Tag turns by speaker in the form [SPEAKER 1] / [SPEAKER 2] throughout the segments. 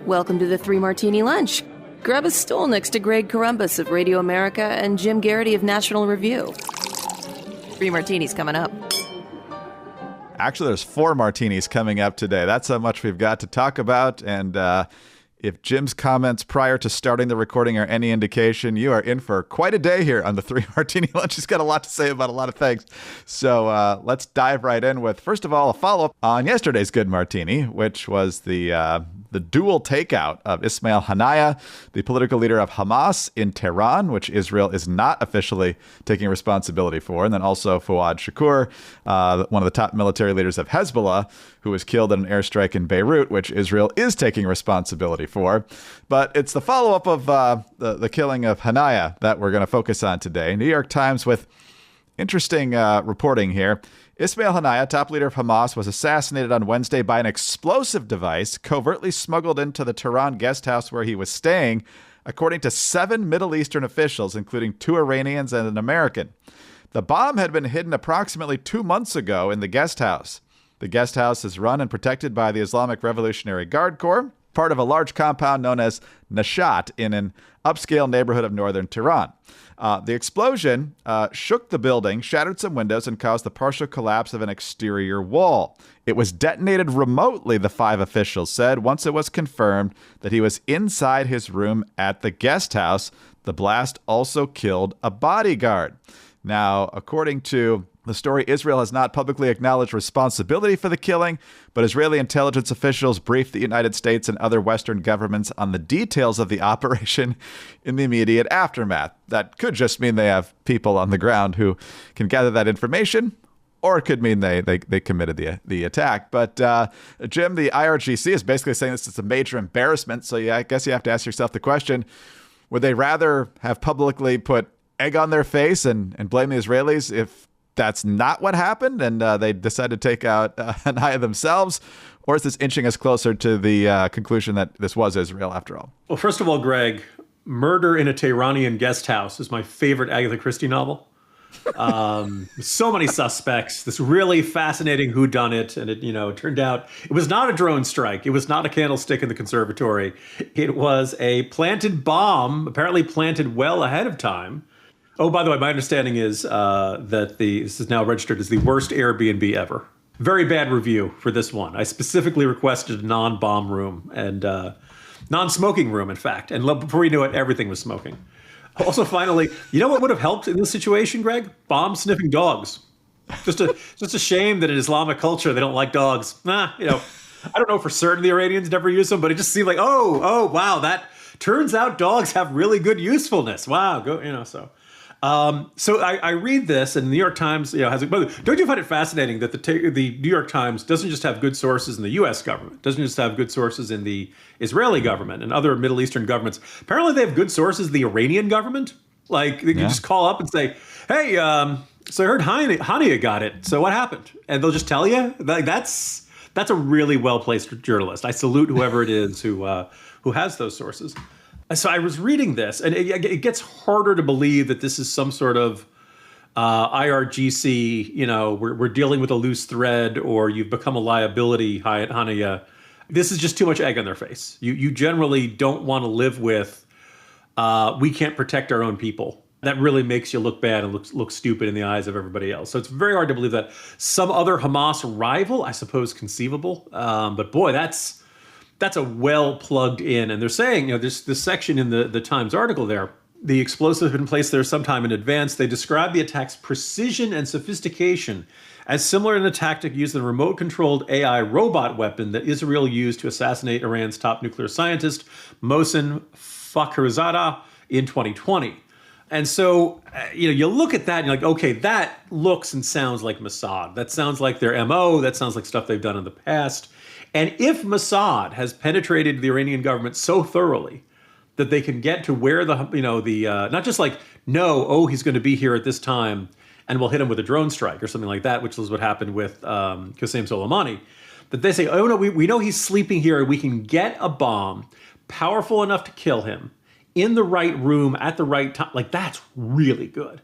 [SPEAKER 1] Welcome to the Three Martini Lunch. Grab a stool next to Greg Columbus of Radio America and Jim Garrity of National Review. 3 martinis coming up.
[SPEAKER 2] Actually, there's 4 martinis coming up today. That's how much we've got to talk about. And if Jim's comments prior to starting the recording are any indication, you are in for quite a day here on the 3 Martini Lunch. He's got a lot to say about a lot of things. So let's dive right in with, first of all, a follow-up on yesterday's Good Martini, which was the dual takeout of Ismail Haniyeh, the political leader of Hamas in Tehran, which Israel is not officially taking responsibility for, and then also Fouad Shakur, one of the top military leaders of Hezbollah, who was killed in an airstrike in Beirut, which Israel is taking responsibility for. But it's the follow-up of the killing of Haniyeh that we're going to focus on today. New York Times with interesting reporting here. Ismail Haniyeh, top leader of Hamas, was assassinated on Wednesday by an explosive device covertly smuggled into the Tehran guest house where he was staying, according to 7 Middle Eastern officials, including 2 Iranians and an American. The bomb had been hidden approximately 2 months ago in the guest house. The guest house is run and protected by the Islamic Revolutionary Guard Corps, part of a large compound known as Nashat in an upscale neighborhood of northern Tehran. The explosion shook the building, shattered some windows, and caused the partial collapse of an exterior wall. It was detonated remotely, the 5 officials said, once it was confirmed that he was inside his room at the guest house. The blast also killed a bodyguard. Now, according to the story, Israel has not publicly acknowledged responsibility for the killing, but Israeli intelligence officials briefed the United States and other Western governments on the details of the operation in the immediate aftermath. That could just mean they have people on the ground who can gather that information, or it could mean they committed the attack. But Jim, the IRGC is basically saying this is a major embarrassment. So yeah, I guess you have to ask yourself the question, would they rather have publicly put egg on their face and blame the Israelis if that's not what happened and they decided to take out Haniyeh themselves? Or is this inching us closer to the conclusion that this was Israel after all?
[SPEAKER 3] Well, first of all, Greg, Murder in a Tehranian Guest House is my favorite Agatha Christie novel. So many suspects, this really fascinating whodunit, and it turned out it was not a drone strike. It was not a candlestick in the conservatory. It was a planted bomb, apparently planted well ahead of time. Oh, by the way, my understanding is that this is now registered as the worst Airbnb ever. Very bad review for this one. I specifically requested a non-bomb room and non-smoking room, in fact. And before you knew it, everything was smoking. Also, finally, you know what would have helped in this situation, Greg? Bomb-sniffing dogs. Just a shame that in Islamic culture they don't like dogs. I don't know for certain the Iranians never use them, but it just seemed like, oh, wow, that turns out dogs have really good usefulness. Wow, so. So I read this, and the New York Times, has it. Don't you find it fascinating that the New York Times doesn't just have good sources in the U.S. government, doesn't just have good sources in the Israeli government and other Middle Eastern governments? Apparently, they have good sources in the Iranian government. Like they can just call up and say, "Hey, so I heard Haniyeh got it. So what happened?" And they'll just tell you. Like that's a really well placed journalist. I salute whoever it is who has those sources. So I was reading this, and it gets harder to believe that this is some sort of IRGC, we're dealing with a loose thread, or you've become a liability, Haniyeh. This is just too much egg on their face. You generally don't want to live with, we can't protect our own people. That really makes you look bad and look stupid in the eyes of everybody else. So it's very hard to believe that some other Hamas rival, I suppose, conceivable. But boy, that's a well plugged in. And they're saying, there's this section in the Times article there, the explosive had been placed there sometime in advance. They describe the attack's precision and sophistication as similar in the tactic used in the remote-controlled AI robot weapon that Israel used to assassinate Iran's top nuclear scientist, Mohsen Fakhrizadeh, in 2020. And so, you look at that and you're like, okay, that looks and sounds like Mossad. That sounds like their MO. That sounds like stuff they've done in the past. And if Mossad has penetrated the Iranian government so thoroughly that they can get to where not just like, he's going to be here at this time and we'll hit him with a drone strike or something like that, which is what happened with Qasem Soleimani, that they say, oh, no, we know he's sleeping here. We can get a bomb powerful enough to kill him in the right room at the right time. Like, that's really good.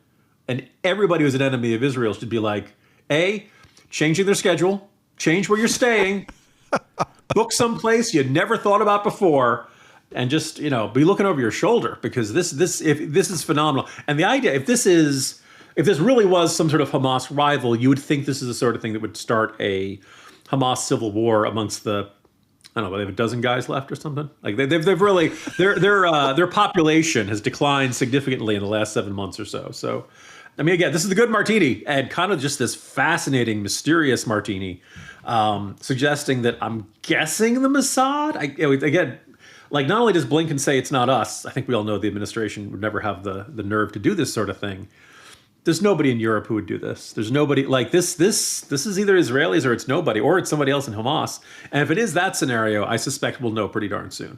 [SPEAKER 3] And everybody who's an enemy of Israel should be like, A, changing their schedule, change where you're staying, Book someplace you never thought about before, and just, be looking over your shoulder, because this is phenomenal. And the idea, if this really was some sort of Hamas rival, you would think this is the sort of thing that would start a Hamas civil war amongst the, I don't know, they have a dozen guys left or something. Like they've really, their population has declined significantly in the last 7 months or so. So, I mean, again, this is the good martini, and kind of just this fascinating, mysterious martini, suggesting that I'm guessing the Mossad. Again, like, not only does Blinken say it's not us, I think we all know the administration would never have the nerve to do this sort of thing. There's nobody in Europe who would do this. There's nobody like this. This is either Israelis or it's nobody, or it's somebody else in Hamas. And if it is that scenario, I suspect we'll know pretty darn soon.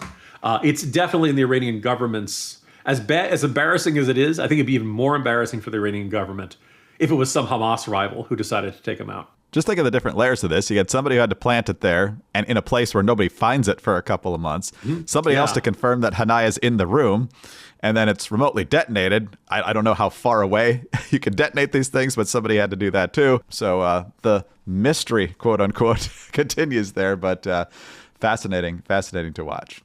[SPEAKER 3] It's definitely in the Iranian government's, as embarrassing as it is, I think it'd be even more embarrassing for the Iranian government if it was some Hamas rival who decided to take them out.
[SPEAKER 2] Just think of the different layers of this. You get somebody who had to plant it there and in a place where nobody finds it for a couple of months. Somebody else to confirm that Haniyeh is in the room. And then it's remotely detonated. I don't know how far away you can detonate these things, but somebody had to do that too. So the mystery, quote unquote, continues there. But fascinating to watch.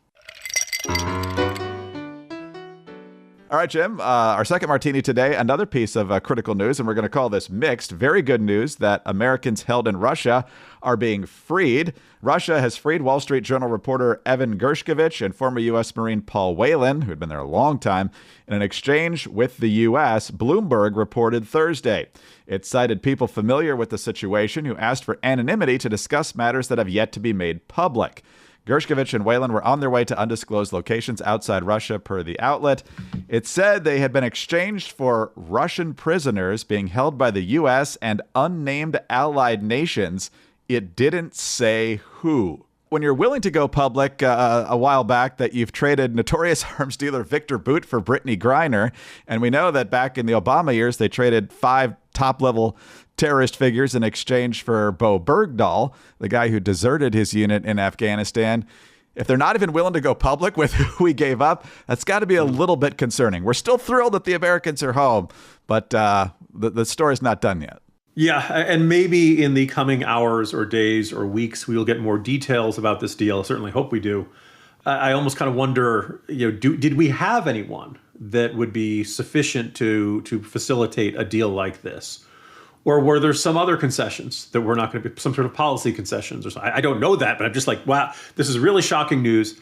[SPEAKER 2] All right, Jim, our second martini today, another piece of critical news, and we're going to call this mixed. Very good news that Americans held in Russia are being freed. Russia has freed Wall Street Journal reporter Evan Gershkovich and former U.S. Marine Paul Whelan, who had been there a long time, in an exchange with the U.S., Bloomberg reported Thursday. It cited people familiar with the situation who asked for anonymity to discuss matters that have yet to be made public. Gershkovich and Whelan were on their way to undisclosed locations outside Russia, per the outlet. It said they had been exchanged for Russian prisoners being held by the U.S. and unnamed allied nations. It didn't say who. When you're willing to go public a while back that you've traded notorious arms dealer Victor Bout for Brittany Griner, and we know that back in the Obama years, they traded 5 top-level terrorist figures in exchange for Bo Bergdahl, the guy who deserted his unit in Afghanistan. If they're not even willing to go public with who we gave up, that's got to be a little bit concerning. We're still thrilled that the Americans are home, but the story's not done yet.
[SPEAKER 3] Yeah, and maybe in the coming hours or days or weeks, we will get more details about this deal. I certainly hope we do. I almost kind of wonder, did we have anyone that would be sufficient to facilitate a deal like this? Or were there some other concessions that were not going to be some sort of policy concessions or something? I don't know that, but I'm just like, wow, this is really shocking news.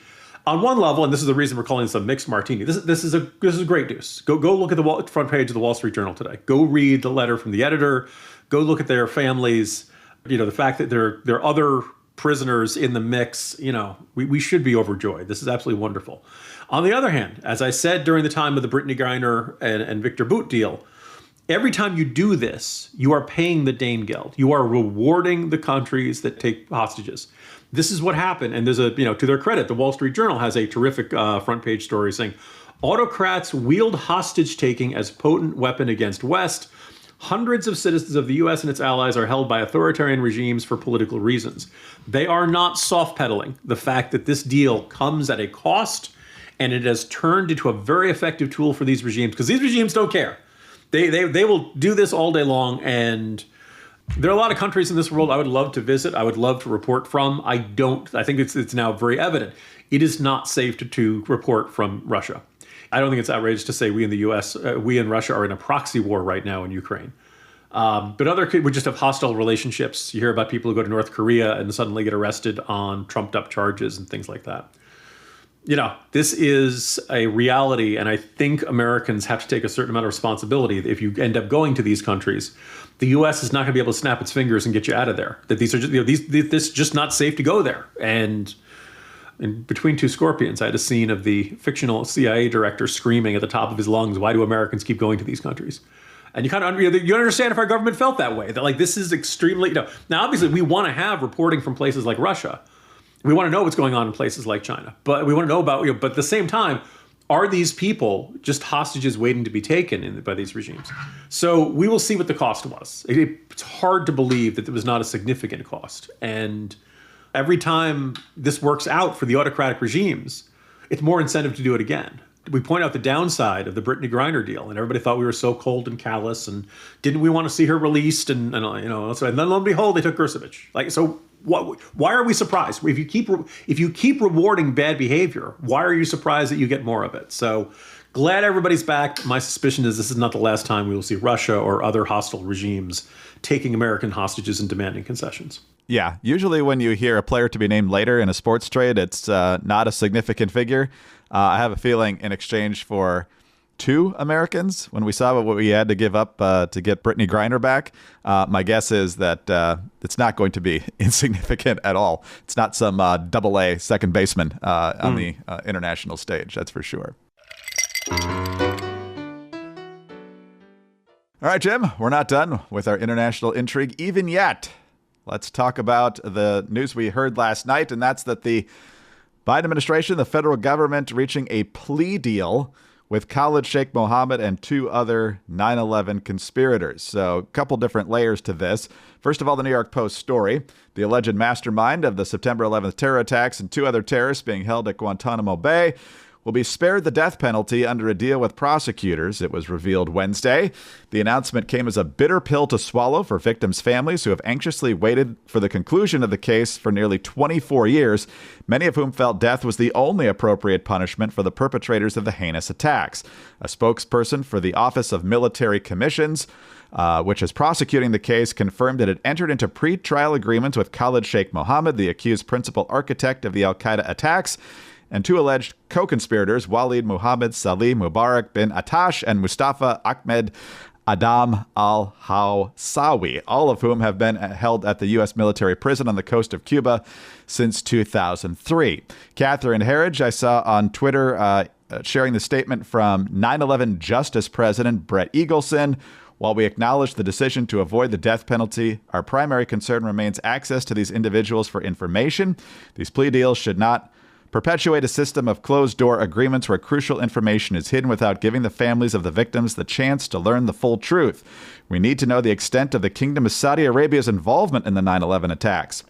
[SPEAKER 3] On one level, and this is the reason we're calling this a mixed martini. This is great news. Go look at the front page of the Wall Street Journal today. Go read the letter from the editor. Go look at their families. The fact that there are other prisoners in the mix. We should be overjoyed. This is absolutely wonderful. On the other hand, as I said during the time of the Brittany Griner and Victor Bout deal, every time you do this, you are paying the Danegeld. You are rewarding the countries that take hostages. This is what happened. And there's to their credit, the Wall Street Journal has a terrific front page story saying, autocrats wield hostage taking as potent weapon against West. Hundreds of citizens of the U.S. and its allies are held by authoritarian regimes for political reasons. They are not soft pedaling the fact that this deal comes at a cost, and it has turned into a very effective tool for these regimes, because these regimes don't care. They will do this all day long, and there are a lot of countries in this world I would love to visit. I would love to report from. I think it's now very evident. It is not safe to report from Russia. I don't think it's outrageous to say we in the U.S., we and Russia are in a proxy war right now in Ukraine. But we just have hostile relationships. You hear about people who go to North Korea and suddenly get arrested on trumped up charges and things like that. This is a reality, and I think Americans have to take a certain amount of responsibility. If you end up going to these countries, the U.S. is not going to be able to snap its fingers and get you out of there. That these are just, this is just not safe to go there. And in Between Two Scorpions, I had a scene of the fictional CIA director screaming at the top of his lungs, "Why do Americans keep going to these countries?" And you kind of you understand if our government felt that way, that this is extremely, now obviously we want to have reporting from places like Russia. We want to know what's going on in places like China, but we want to know about, but at the same time, are these people just hostages waiting to be taken by these regimes? So we will see what the cost was. It's hard to believe that it was not a significant cost. And every time this works out for the autocratic regimes, it's more incentive to do it again. We point out the downside of the Brittany Griner deal, and everybody thought we were so cold and callous, and didn't we want to see her released, and then lo and behold, they took Gershkovich. So Why are we surprised? If you keep rewarding bad behavior, why are you surprised that you get more of it? So glad everybody's back. My suspicion is this is not the last time we will see Russia or other hostile regimes taking American hostages and demanding concessions.
[SPEAKER 2] Yeah, usually when you hear a player to be named later in a sports trade, it's not a significant figure. I have a feeling in exchange for 2 Americans, when we saw what we had to give up to get Brittany Griner back, my guess is that it's not going to be insignificant at all. It's not some double-A second baseman on the international stage, that's for sure. All right, Jim, we're not done with our international intrigue even yet. Let's talk about the news we heard last night, and that's that the Biden administration, the federal government, reaching a plea deal with Khalid Sheikh Mohammed and 2 other 9/11 conspirators. So a couple different layers to this. First of all, the New York Post story. The alleged mastermind of the September 11th terror attacks and 2 other terrorists being held at Guantanamo Bay will be spared the death penalty under a deal with prosecutors. It was revealed Wednesday. The announcement came as a bitter pill to swallow for victims' families who have anxiously waited for the conclusion of the case for nearly 24 years, many of whom felt death was the only appropriate punishment for the perpetrators of the heinous attacks. A spokesperson for the Office of Military Commissions, which is prosecuting the case, confirmed that it entered into pre-trial agreements with Khalid Sheikh Mohammed, the accused principal architect of the al-Qaeda attacks, and 2 alleged co-conspirators, Walid Muhammad Salih Mubarak bin Atash and Mustafa Ahmed Adam al-Hawsawi, all of whom have been held at the U.S. military prison on the coast of Cuba since 2003. Catherine Herridge, I saw on Twitter, sharing the statement from 9/11 Justice President Brett Eagleson. While we acknowledge the decision to avoid the death penalty, our primary concern remains access to these individuals for information. These plea deals should not perpetuate a system of closed-door agreements where crucial information is hidden without giving the families of the victims the chance to learn the full truth. We need to know the extent of the Kingdom of Saudi Arabia's involvement in the 9/11 attacks.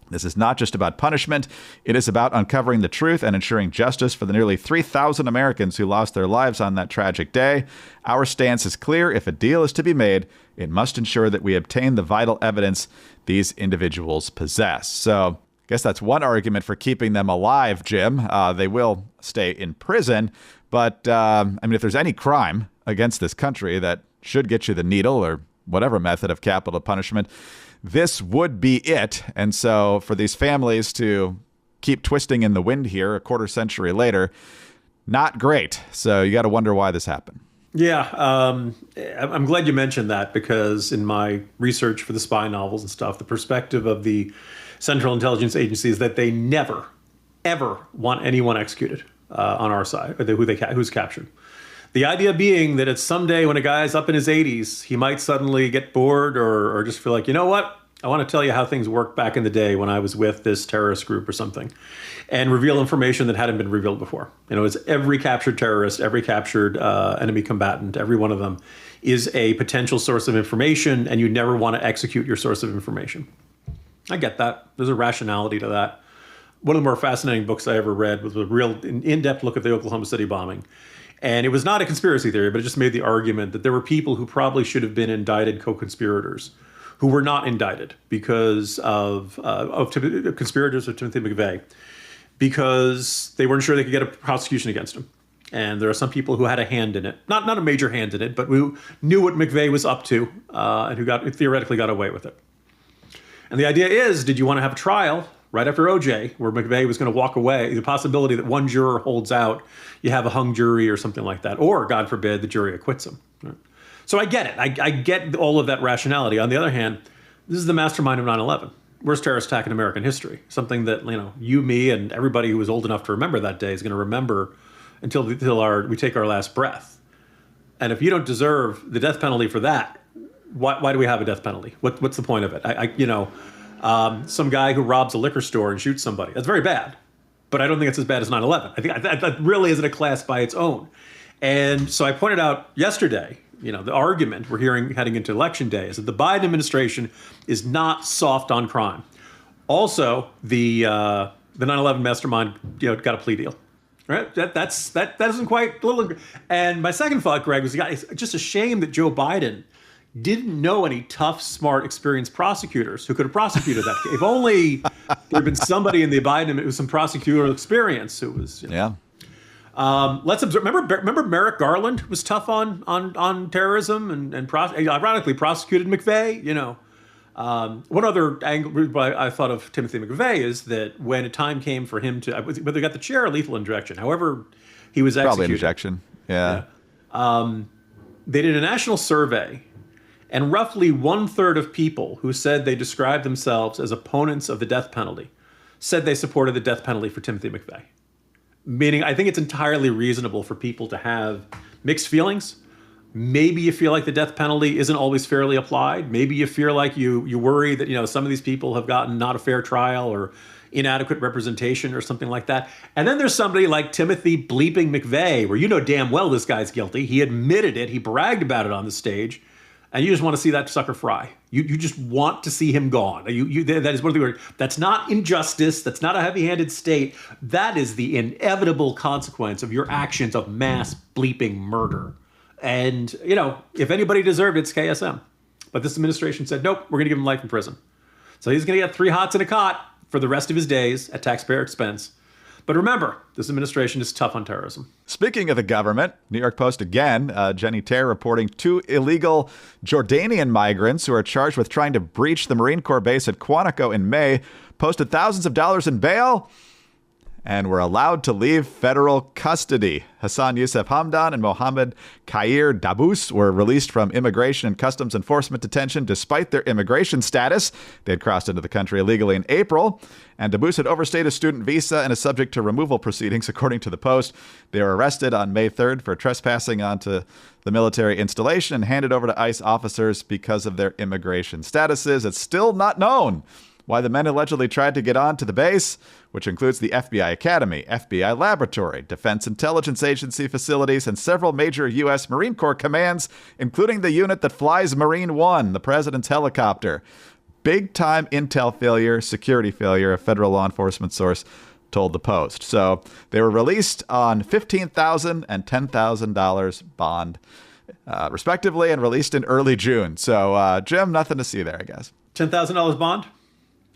[SPEAKER 2] This is not just about punishment. It is about uncovering the truth and ensuring justice for the nearly 3,000 Americans who lost their lives on that tragic day. Our stance is clear. If a deal is to be made, it must ensure that we obtain the vital evidence these individuals possess. So I guess that's one argument for keeping them alive, Jim. They will stay in prison. But, if there's any crime against this country that should get you the needle or whatever method of capital punishment, this would be it. And so for these families to keep twisting in the wind here a quarter century later, not great. So you got to wonder why this happened.
[SPEAKER 3] Yeah, I'm glad you mentioned that, because in my research for the spy novels and stuff, the perspective of the Central Intelligence Agency is that they never, ever want anyone executed on our side, or who's captured. The idea being that it's someday when a guy's up in his 80s, he might suddenly get bored or just feel like, you know what? I want to tell you how things worked back in the day when I was with this terrorist group or something, and reveal information that hadn't been revealed before. It's every captured terrorist, every captured enemy combatant, every one of them is a potential source of information, and you never want to execute your source of information. I get that. There's a rationality to that. One of the more fascinating books I ever read was a real in-depth look at the Oklahoma City bombing. And it was not a conspiracy theory, but it just made the argument that there were people who probably should have been indicted co-conspirators who were not indicted because of conspirators of Timothy McVeigh, because they weren't sure they could get a prosecution against him. And there are some people who had a hand in it, not a major hand in it, but who knew what McVeigh was up to and who theoretically got away with it. And the idea is, did you want to have a trial right after OJ where McVeigh was going to walk away? The possibility that one juror holds out, you have a hung jury or something like that, or God forbid, the jury acquits him. Right? So I get it. I get all of that rationality. On the other hand, this is the mastermind of 9/11. Worst terrorist attack in American history. Something that, you, me, and everybody who was old enough to remember that day is going to remember until we take our last breath. And if you don't deserve the death penalty for that, why do we have a death penalty? What's the point of it? Some guy who robs a liquor store and shoots somebody. That's very bad. But I don't think it's as bad as 9/11. I think that really isn't a class by its own. And so I pointed out yesterday, the argument we're hearing heading into Election Day is that the Biden administration is not soft on crime. Also, the 9/11 mastermind, got a plea deal. Right? That doesn't quite. And my second thought, Greg, was it's just a shame that Joe Biden didn't know any tough, smart, experienced prosecutors who could have prosecuted that. If only there had been somebody in the Biden with some prosecutorial experience who was, let's observe. Remember Merrick Garland was tough on terrorism and ironically prosecuted McVeigh. One other angle I thought of Timothy McVeigh is that when a time came for him to whether he got the chair or lethal injection, however he was executed.
[SPEAKER 2] Probably injection. Yeah.
[SPEAKER 3] They did a national survey, and roughly 1/3 of people who said they described themselves as opponents of the death penalty said they supported the death penalty for Timothy McVeigh. Meaning, I think it's entirely reasonable for people to have mixed feelings. Maybe you feel like the death penalty isn't always fairly applied. Maybe you feel like you worry that, some of these people have gotten not a fair trial or inadequate representation or something like that. And then there's somebody like Timothy bleeping McVeigh, where you know damn well this guy's guilty. He admitted it. He bragged about it on the stage. And you just want to see that sucker fry. You just want to see him gone. That is one of the words. That's not injustice. That's not a heavy-handed state. That is the inevitable consequence of your actions of mass bleeping murder. And, if anybody deserved it, it's KSM. But this administration said, nope, we're going to give him life in prison. So he's going to get 3 hots in a cot for the rest of his days at taxpayer expense. But remember, this administration is tough on terrorism.
[SPEAKER 2] Speaking of the government, New York Post again, Jenny Terre reporting 2 illegal Jordanian migrants who are charged with trying to breach the Marine Corps base at Quantico in May posted thousands of dollars in bail and were allowed to leave federal custody. Hassan Youssef Hamdan and Mohammed Khair Dabous were released from Immigration and Customs Enforcement detention despite their immigration status. They had crossed into the country illegally in April, and Dabous had overstayed a student visa and is subject to removal proceedings, according to the Post. They were arrested on May 3rd for trespassing onto the military installation and handed over to ICE officers because of their immigration statuses. It's still not known why the men allegedly tried to get on to the base, which includes the FBI Academy, FBI Laboratory, Defense Intelligence Agency facilities, and several major U.S. Marine Corps commands, including the unit that flies Marine One, the president's helicopter. Big-time intel failure, security failure, a federal law enforcement source told the Post. So they were released on $15,000 and $10,000 bond, respectively, and released in early June. So, Jim, nothing to see there, I guess.
[SPEAKER 3] $10,000 bond?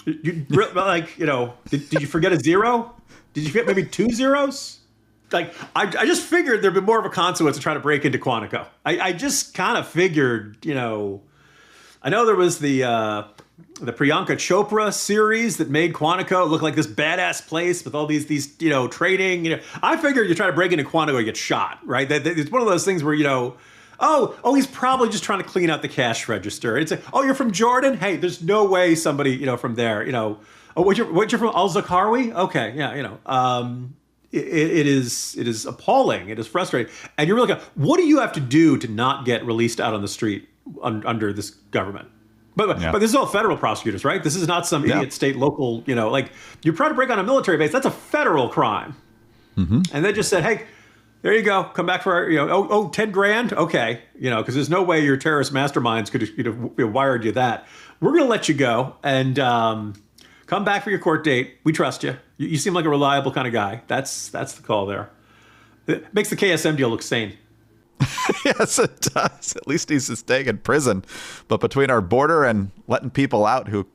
[SPEAKER 3] Did you forget a zero? Did you forget maybe 2 zeros? I just figured there'd be more of a consequence to try to break into Quantico. I just kind of figured, I know there was the Priyanka Chopra series that made Quantico look like this badass place with all these trading. I figured you try to break into Quantico, you get shot, right? It's one of those things where Oh, he's probably just trying to clean out the cash register. It's you're from Jordan? Hey, there's no way somebody, from there, oh, what you're from Al-Zakhawi? Okay, yeah, it is appalling. It is frustrating. And you're really what do you have to do to not get released out on the street under this government? But this is all federal prosecutors, right? This is not some idiot state, local, you're trying to break on a military base. That's a federal crime. Mm-hmm. And they just said, hey, there you go. Come back for our, 10 grand. Okay. Because there's no way your terrorist masterminds could have wired you that. We're going to let you go and come back for your court date. We trust you. You seem like a reliable kind of guy. That's the call there. It makes the KSM deal look sane.
[SPEAKER 2] Yes, it does. At least he's staying in prison. But between our border and letting people out who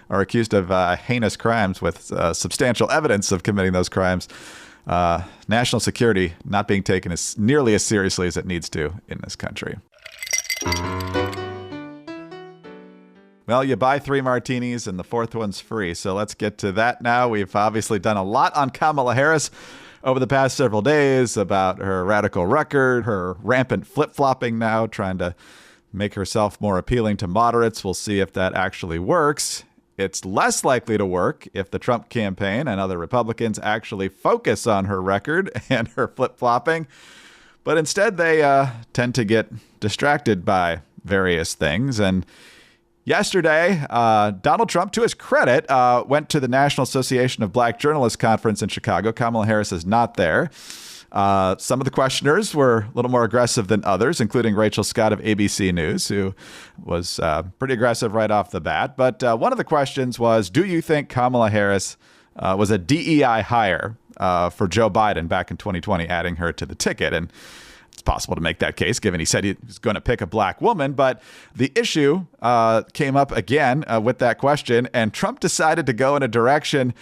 [SPEAKER 2] are accused of heinous crimes with substantial evidence of committing those crimes, national security not being taken as nearly as seriously as it needs to in this country. Well, you buy 3 martinis and the 4th one's free. So let's get to that now. We've obviously done a lot on Kamala Harris over the past several days about her radical record, her rampant flip-flopping now, trying to make herself more appealing to moderates. We'll see if that actually works. It's less likely to work if the Trump campaign and other Republicans actually focus on her record and her flip-flopping. But instead, they tend to get distracted by various things. And yesterday, Donald Trump, to his credit, went to the National Association of Black Journalists conference in Chicago. Kamala Harris is not there. Some of the questioners were a little more aggressive than others, including Rachel Scott of ABC News, who was pretty aggressive right off the bat. But one of the questions was, do you think Kamala Harris was a DEI hire for Joe Biden back in 2020, adding her to the ticket? And It's possible to make that case, given he said he was going to pick a black woman. But the issue came up again with that question, and Trump decided to go in a direction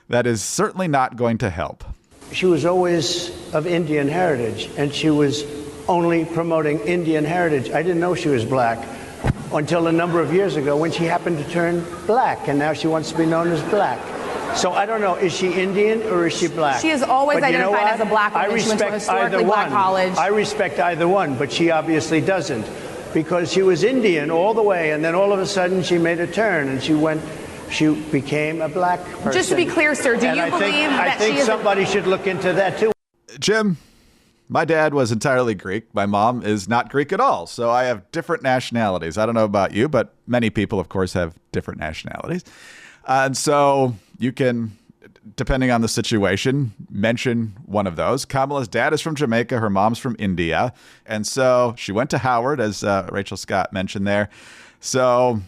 [SPEAKER 2] that is certainly not going to help.
[SPEAKER 4] She was always of Indian heritage, and she was only promoting Indian heritage. I didn't know she was black until a number of years ago when she happened to turn black, and now she wants to be known as black. So I don't know, is she Indian or is she black?
[SPEAKER 5] She has always identified as a black woman. She went to a historically black college.
[SPEAKER 4] I respect either one, but she obviously doesn't, because she was Indian all the way, and then all of a sudden she made a turn and she became a black person.
[SPEAKER 5] Just to be clear, sir, do you believe that she is...
[SPEAKER 4] I think somebody should look into that too.
[SPEAKER 2] Jim, my dad was entirely Greek. My mom is not Greek at all. So I have different nationalities. I don't know about you, but many people, of course, have different nationalities. And so you can, depending on the situation, mention one of those. Kamala's dad is from Jamaica. Her mom's from India. And so she went to Howard, as Rachel Scott mentioned there. So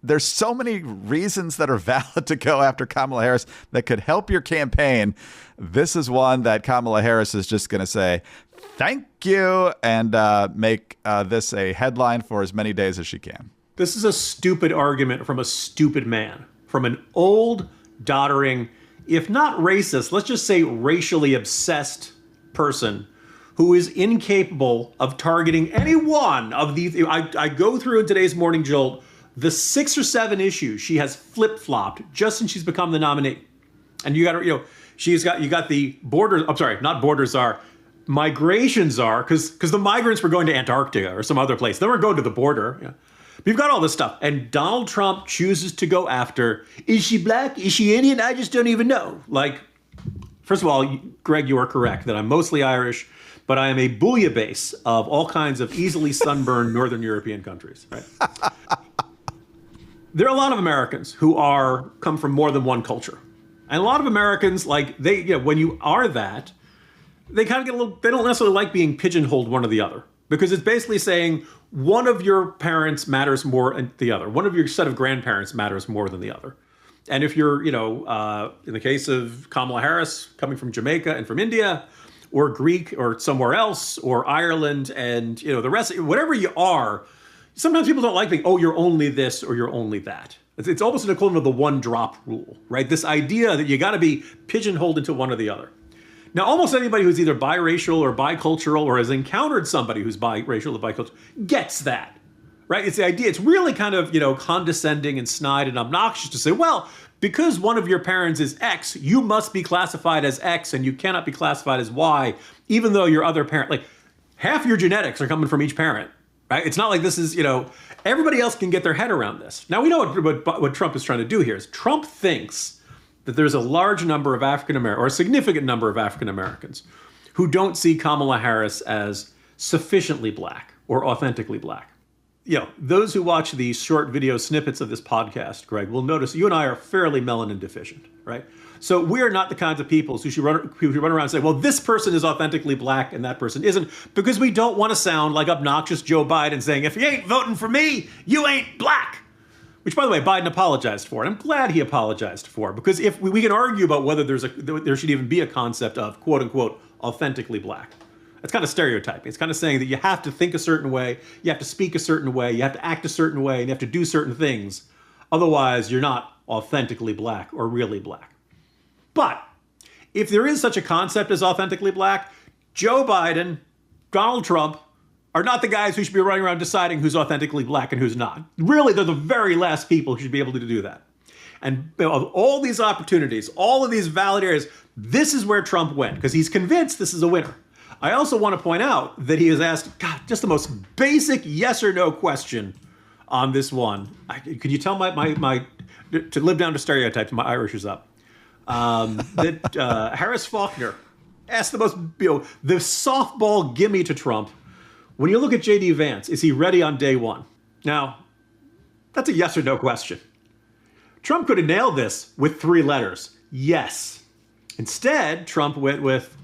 [SPEAKER 2] there's so many reasons that are valid to go after Kamala Harris that could help your campaign. This is one that Kamala Harris is just going to say, thank you, and make this a headline for as many days as she can.
[SPEAKER 3] This is a stupid argument from a stupid man, from an old, doddering, if not racist, let's just say racially obsessed person who is incapable of targeting any one of these. I go through in today's Morning Jolt the 6 or 7 issues she has flip-flopped just since she's become the nominee. And you got to, you got the border, I'm sorry, not border czar, migration czar, because the migrants were going to Antarctica or some other place. They weren't going to the border. Yeah. But you've got all this stuff. And Donald Trump chooses to go after, is she black? Is she Indian? I just don't even know. Like, first of all, Greg, you are correct that I'm mostly Irish, but I am a bouillabaisse of all kinds of easily sunburned Northern European countries, right? There are a lot of Americans who come from more than one culture. And a lot of Americans, like, when you are that, they kind of get they don't necessarily like being pigeonholed one or the other. Because it's basically saying one of your parents matters more than the other. One of your set of grandparents matters more than the other. And if you're, in the case of Kamala Harris, coming from Jamaica and from India, or Greek or somewhere else, or Ireland, and, the rest, whatever you are, sometimes people don't like being, oh, you're only this or you're only that. It's almost an equivalent of the one drop rule, right? This idea that you got to be pigeonholed into one or the other. Now, almost anybody who's either biracial or bicultural or has encountered somebody who's biracial or bicultural gets that, right? It's the idea. It's really kind of, condescending and snide and obnoxious to say, well, because one of your parents is X, you must be classified as X and you cannot be classified as Y, even though your other parent, like half your genetics are coming from each parent, right? It's not like this is, everybody else can get their head around this. Now, we know what Trump is trying to do here is Trump thinks that there's a large number of African-Americans, or a significant number of African-Americans, who don't see Kamala Harris as sufficiently black or authentically black. Those who watch these short video snippets of this podcast, Greg, will notice you and I are fairly melanin deficient, right? So we are not the kinds of people who should run around and say, well, this person is authentically black and that person isn't, because we don't want to sound like obnoxious Joe Biden saying, if you ain't voting for me, you ain't black. Which, by the way, Biden apologized for, and I'm glad he apologized for, because if we can argue about whether there should even be a concept of, quote unquote, authentically black. That's kind of stereotyping. It's kind of saying that you have to think a certain way, you have to speak a certain way, you have to act a certain way, and you have to do certain things. Otherwise, you're not authentically black or really black. But if there is such a concept as authentically black, Joe Biden, Donald Trump, are not the guys who should be running around deciding who's authentically black and who's not. Really, they're the very last people who should be able to do that. And of all these opportunities, all of these valid areas, this is where Trump went, because he's convinced this is a winner. I also want to point out that he has asked, just the most basic yes or no question on this one. Could you tell my to live down to stereotypes, my Irish is up, that Harris Faulkner asked the most, the softball gimme to Trump. When you look at J.D. Vance, is he ready on day one? Now, that's a yes or no question. Trump could have nailed this with 3 letters. Yes. Instead, Trump went with,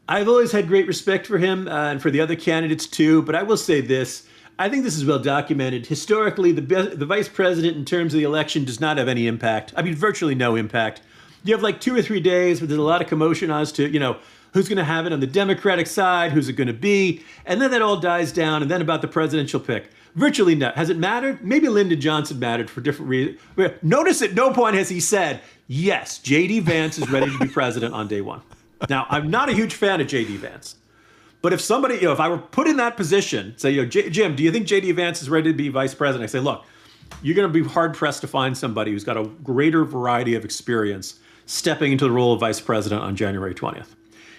[SPEAKER 3] I've always had great respect for him and for the other candidates too, but I will say this. I think this is well documented. Historically, the vice president in terms of the election does not have any impact. I mean, virtually no impact. You have like 2 or 3 days where there's a lot of commotion as to, who's going to have it on the Democratic side, who's it going to be, and then that all dies down, and then about the presidential pick. Virtually not. Has it mattered? Maybe Lyndon Johnson mattered for different reasons. Notice at no point has he said, yes, J.D. Vance is ready to be president on day one. Now, I'm not a huge fan of J.D. Vance. But if somebody, if I were put in that position, say, Jim, do you think J.D. Vance is ready to be vice president? I say, look, you're going to be hard-pressed to find somebody who's got a greater variety of experience stepping into the role of vice president on January 20th.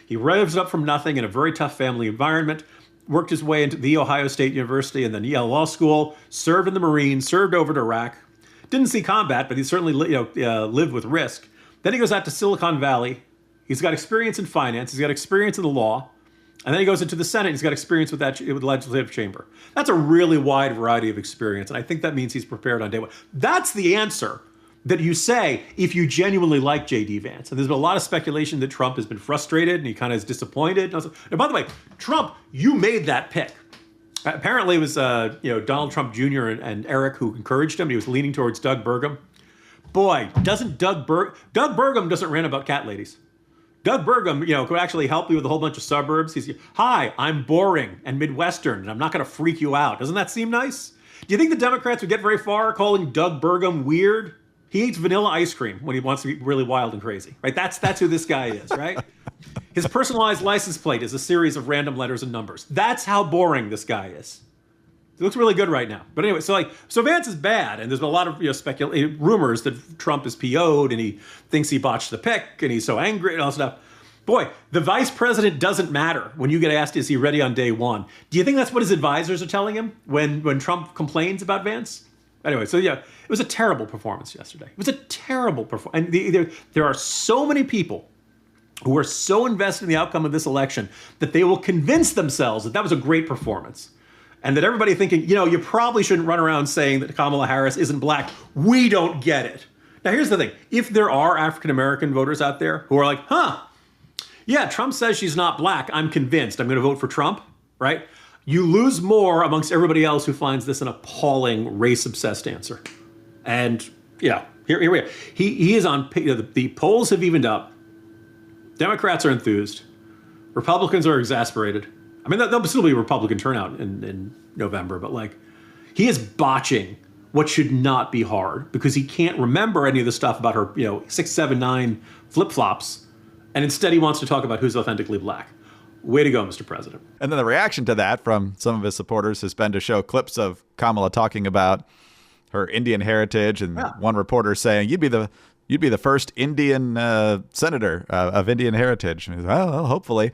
[SPEAKER 3] He rose up from nothing in a very tough family environment, worked his way into the Ohio State University and then Yale Law School, served in the Marines, served over to Iraq, didn't see combat, but he certainly lived with risk. Then he goes out to Silicon Valley. He's got experience in finance. He's got experience in the law. And then he goes into the Senate. He's got experience with the legislative chamber. That's a really wide variety of experience. And I think that means he's prepared on day one. That's the answer that you say if you genuinely like J.D. Vance. And there's been a lot of speculation that Trump has been frustrated and he kind of is disappointed. And by the way, Trump, you made that pick. Apparently it was Donald Trump Jr. and Eric who encouraged him. He was leaning towards Doug Burgum. Boy, doesn't Doug Burgum doesn't rant about cat ladies. Doug Burgum, could actually help you with a whole bunch of suburbs. He's, hi, I'm boring and Midwestern, and I'm not going to freak you out. Doesn't that seem nice? Do you think the Democrats would get very far calling Doug Burgum weird? He eats vanilla ice cream when he wants to be really wild and crazy, right? That's who this guy is, right? His personalized license plate is a series of random letters and numbers. That's how boring this guy is. He looks really good right now. But anyway, so Vance is bad, and there's been a lot of rumors that Trump is PO'd and he thinks he botched the pick and he's so angry and all that stuff. Boy, the vice president doesn't matter when you get asked, is he ready on day one? Do you think that's what his advisors are telling him when Trump complains about Vance? Anyway, so yeah, it was a terrible performance yesterday. It was a terrible performance. And there are so many people who are so invested in the outcome of this election that they will convince themselves that was a great performance. And that everybody thinking, you probably shouldn't run around saying that Kamala Harris isn't black. We don't get it. Now, here's the thing. If there are African-American voters out there who are like, yeah, Trump says she's not black. I'm convinced. I'm going to vote for Trump, right? You lose more amongst everybody else who finds this an appalling race-obsessed answer. And, here we are. He is on, the polls have evened up. Democrats are enthused. Republicans are exasperated. I mean, there'll still be a Republican turnout in November, but he is botching what should not be hard because he can't remember any of the stuff about her, 6, 7, 9 flip-flops. And instead he wants to talk about who's authentically black. Way to go, Mr. President.
[SPEAKER 2] And then the reaction to that from some of his supporters has been to show clips of Kamala talking about her Indian heritage, and one reporter saying, you'd be the first Indian senator of Indian heritage. And he's well, hopefully,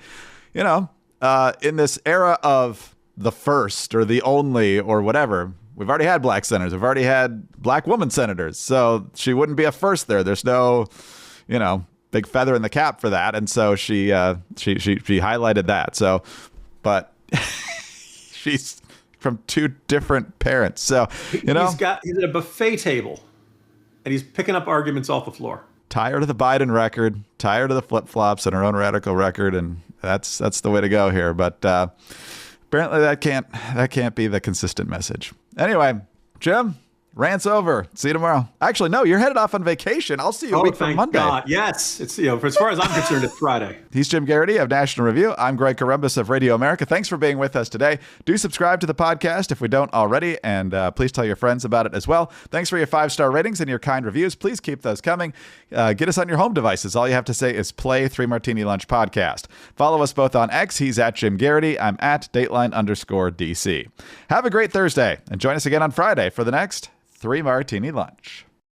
[SPEAKER 2] in this era of the first or the only or whatever, we've already had black senators. We've already had black woman senators. So she wouldn't be a first there. There's no, big feather in the cap for that. And so she highlighted that. So, but she's from 2 different parents. So, he's
[SPEAKER 3] at a buffet table and he's picking up arguments off the floor.
[SPEAKER 2] Tired of the Biden record, tired of the flip-flops and her own radical record. And that's the way to go here. But apparently that can't be the consistent message. Anyway, Jim, rant's over. See you tomorrow. Actually, no, you're headed off on vacation. I'll see you a week from Monday.
[SPEAKER 3] God. Yes. It's, as far as I'm concerned, it's Friday.
[SPEAKER 2] He's Jim Garrity of National Review. I'm Greg Corombos of Radio America. Thanks for being with us today. Do subscribe to the podcast if we don't already, and please tell your friends about it as well. Thanks for your 5-star ratings and your kind reviews. Please keep those coming. Get us on your home devices. All you have to say is play 3 Martini Lunch Podcast. Follow us both on X. He's at Jim Garrity. I'm at Dateline_DC. Have a great Thursday, and join us again on Friday for the next 3 Martini Lunch.